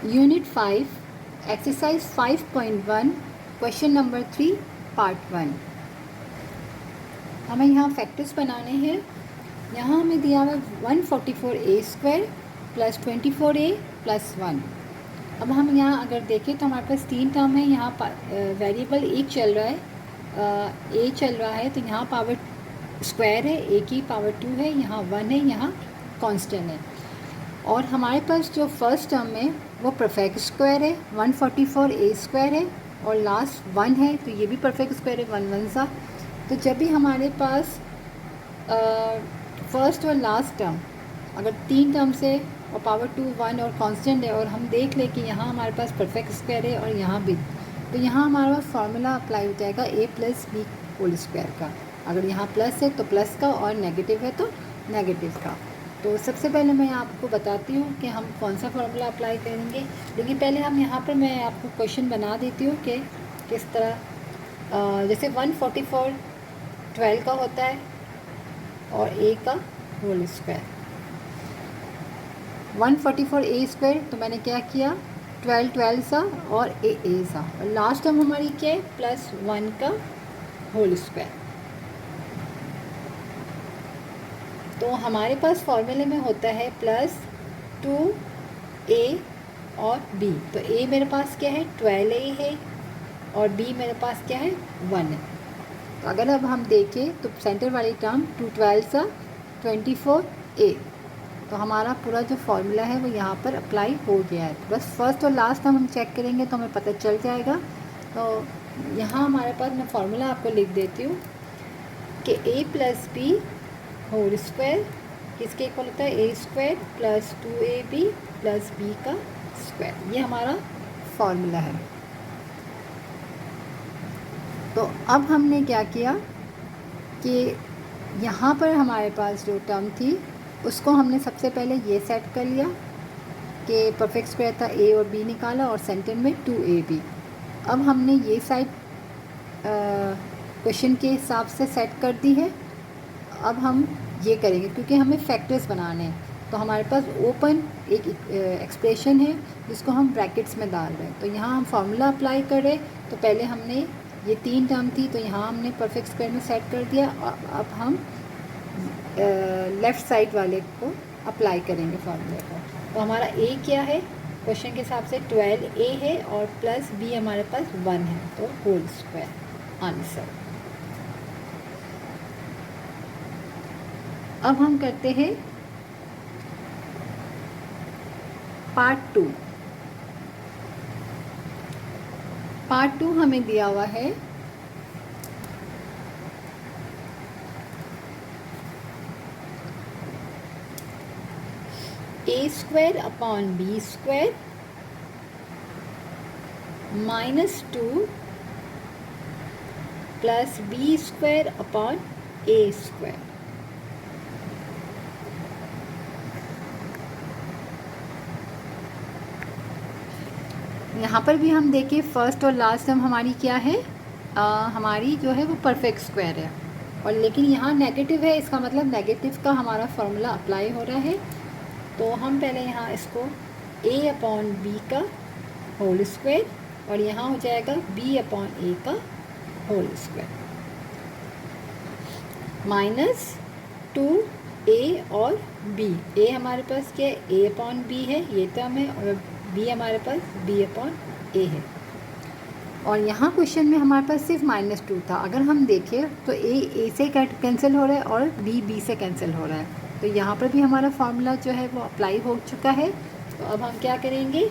Unit 5 exercise 5.1 question number 3 part 1। हमें यहाँ factors बनाने हैं। यहाँ हमें दिया हुआ 144a² प्लस 24a प्लस 1। अब हम यहाँ अगर देखें तो हमारे पास तीन टर्म है। यहाँ वेरिएबल एक चल रहा है, a चल रहा है, तो यहाँ पावर स्क्वायर है, a की पावर 2 है, यहाँ 1 है, यहाँ कांस्टेंट है। और हमारे पास जो फर्स्ट टर्म है वो परफेक्ट स्क्वायर है, 144a² है, और लास्ट 1 है, तो ये भी परफेक्ट स्क्वायर है, 1 1 सा। तो जब भी हमारे पास फर्स्ट और लास्ट टर्म अगर तीन टर्म से और पावर 2 1 और कांस्टेंट है, और हम देख लें कि यहाँ हमारे पास परफेक्ट स्क्वायर है और यहाँ भी, तो यहाँ हमारे पास फार्मूला अप्लाई हो जाएगा a plus B whole square का। अगर यहाँ प्लस है तो प्लस का, और नेगेटिव है तो नेगेटिव का। तो सबसे पहले मैं आपको बताती हूँ कि हम कौन सा फार्मूला अप्लाई करेंगे, लेकिन पहले हम यहाँ पर मैं आपको क्वेश्चन बना देती हूँ कि किस तरह। जैसे 144 12 का होता है और a का होल स्क्वायर, 144a², तो मैंने क्या किया 12 12 सा और a सा, और लास्ट टर्म हमारी क्या है प्लस 1 का होल स्क्वायर। तो हमारे पास फॉर्मूले में होता है प्लस 2a और b। तो a मेरे पास क्या है 12a है, और b मेरे पास क्या है 1 है। तो अगर अब हम देखें तो सेंटर वाली टर्म 2 12 सा 24a, तो हमारा पूरा जो फॉर्मूला है वो यहाँ पर अप्लाई हो गया है। बस फर्स्ट और लास्ट हम चेक करेंगे तो हमें पता चल जाएगा। तो यहाँ हमारे पास मैं फार्मूला आपको लिख देती हूँ कि a plus B whole square किसके इक्वल होता है a² plus 2ab plus b का स्क्वायर। ये हमारा फॉर्मूला है। तो अब हमने क्या किया कि यहाँ पर हमारे पास जो टर्म थी उसको हमने सबसे पहले ये सेट कर लिया कि परफेक्ट स्क्वायर था, a और b निकाला, और सेंटर में 2ab। अब हमने ये साइड क्वेश्चन के हिसाब से सेट कर दी है। अब हम ये करेंगे क्योंकि हमें फैक्टर्स बनाने हैं, तो हमारे पास ओपन एक एक्सप्रेशन है जिसको हम ब्रैकेट्स में डाल रहे हैं। तो यहाँ हम फार्मूला अप्लाई कर रहे हैं। तो पहले हमने ये तीन टर्म थी, तो यहाँ हमने परफेक्ट स्क्वायर में सेट कर दिया। अब हम लेफ़्ट साइड वाले को अप्लाई करेंगे फार्मूले को। तो हमारा a क्या है क्वेश्चन के हिसाब से 12a है, और प्लस b हमारे पास 1 है, तो होल स्क्वायर आंसर। अब हम करते हैं पार्ट 2। पार्ट 2 हमें दिया हुआ है a² upon b² -2 plus b² upon a²। यहाँ पर भी हम देखें फर्स्ट और लास्ट टर्म हमारी क्या है, हमारी जो है वो परफेक्ट स्क्वायर है, और लेकिन यहाँ नेगेटिव है, इसका मतलब नेगेटिव का हमारा फॉर्मूला अप्लाई हो रहा है। तो हम पहले यहाँ इसको a अपॉन b का होल स्क्वायर, और यहाँ हो जाएगा b अपॉन a का होल स्क्वायर -2a और b। a हमारे पास क्या है a अपॉन b है, ये टर्म है, और b हमारे पास b अपॉन a है। और यहाँ क्वेश्चन में हमारे पास सिर्फ -2 था। अगर हम देखें तो a से कैंसिल हो रहा है और b से कैंसिल हो रहा है। तो यहाँ पर भी हमारा फार्मूला जो है वो अप्लाई हो चुका है। तो अब हम क्या करेंगे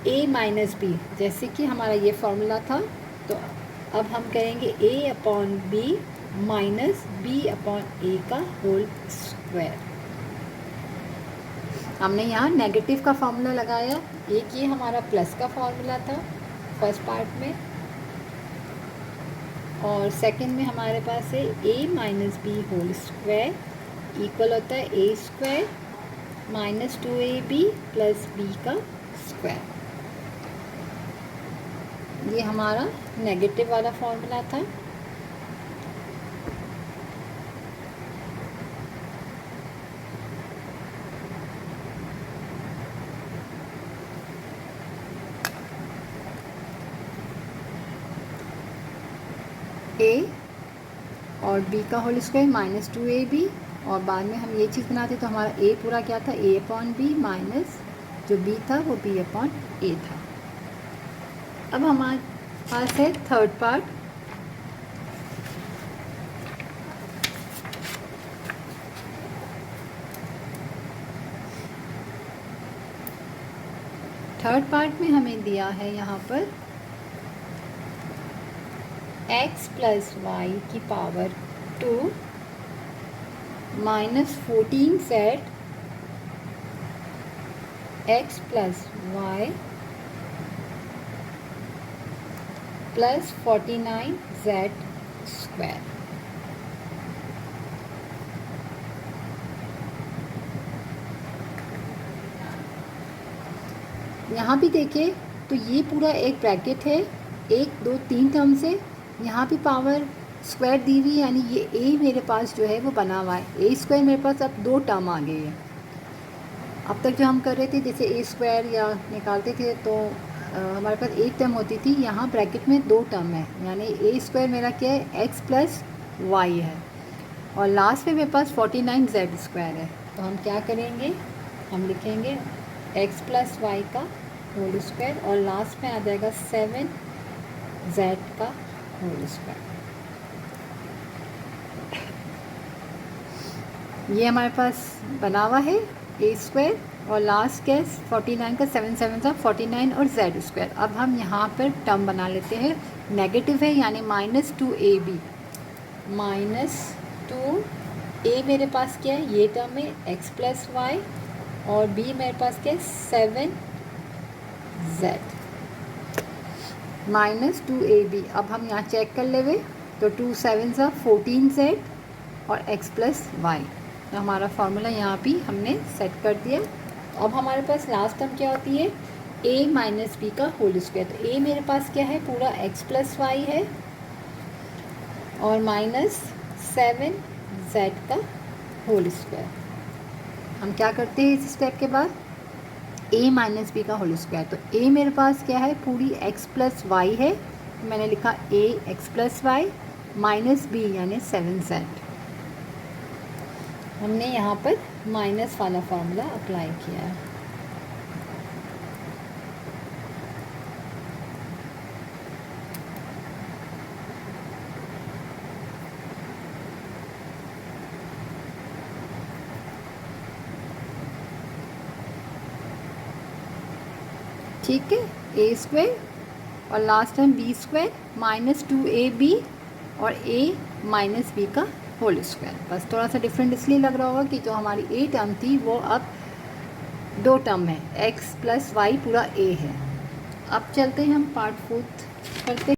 a माइनस b, जैसे कि हमारा ये फार्मूला था, तो अब हम करेंगे a upon b minus b upon a का होल स्क्वायर। हमने यहाँ नेगेटिव का फार्मूला लगाया। एक ये हमारा प्लस का फार्मूला था फर्स्ट पार्ट में, और सेकंड में हमारे पास है a minus B whole square equal होता है a² minus 2ab plus b का स्क्वायर। ये हमारा नेगेटिव वाला फार्मूला था। ए और बी का होल स्क्वायर माइनस 2ab, और बाद में हम ये चीज़ बनाते तो हमारा ए पूरा क्या था, a अपॉन बी माइनस जो बी था वो b अपॉन ए था। अब हमारे पास है थर्ड पार्ट। थर्ड पार्ट में हमें दिया है यहाँ पर x प्लस वाई की power 2 minus 14z x plus Y plus 49z square. यहाँ भी देखिए तो ये पूरा एक ब्रैकेट है, 1 2 3 टर्म से, यहाँ भी पावर स्क्वायर दी हुई है, यानी ये a मेरे पास जो है वो बना हुआ है। a स्क्वायर मेरे पास अब 2 टर्म आ गए हैं। अब तक जो हम कर रहे थे जैसे a स्क्वायर या निकालते थे तो हमारे पास एक टर्म होती थी, यहाँ ब्रैकेट में 2 टर्म है, यानी a स्क्वायर मेरा क्या है, x प्लस वाई है, और लास्ट में मेरे पास 49z स्क्वायर है। तो हम क्या करेंगे, हम लिखेंगे x प्लस वाई का होल स्क्वायर और लास्ट में आ जाएगा 7z का होल स्क्वायर। ये हमारे पास बना हुआ है a स्क्वायर और लास्ट क्या है 49 का 7 7 का 49 और z स्क्वायर। अब हम यहाँ पर टर्म बना लेते हैं, नेगेटिव है यानी माइनस 2ab, माइनस 2a मेरे पास क्या है, ये टर्म है x प्लस वाई, और b मेरे पास क्या है 7z माइनस 2ab। अब हम यहाँ चेक कर लेंगे तो 2 7 सा 14z और x प्लस वाई, तो हमारा फार्मूला यहाँ भी हमने सेट कर दिया। अब हमारे पास लास्ट टर्म क्या होती है, a माइनस बी का होल स्क्वायर। तो a मेरे पास क्या है, पूरा x प्लस वाई है और माइनस 7z का होल स्क्वायर। हम क्या करते हैं इस स्टेप के बाद, a माइनस बी का होल स्क्वायर। तो a मेरे पास क्या है, पूरी x प्लस वाई है, तो मैंने लिखा a x plus Y minus b यानी 7z। हमने यहाँ पर माइनस वाला फार्मूला अप्लाई किया है। ठीक है, a स्क्वायर और last time b square minus 2ab और a माइनस b का होल स्क्वायर। बस थोड़ा सा डिफरेंट इसलिए लग रहा होगा कि जो हमारी a टर्म थी वो अब 2 टर्म है, x प्लस वाई पूरा a है। अब चलते हैं हम पार्ट 4 करते हैं।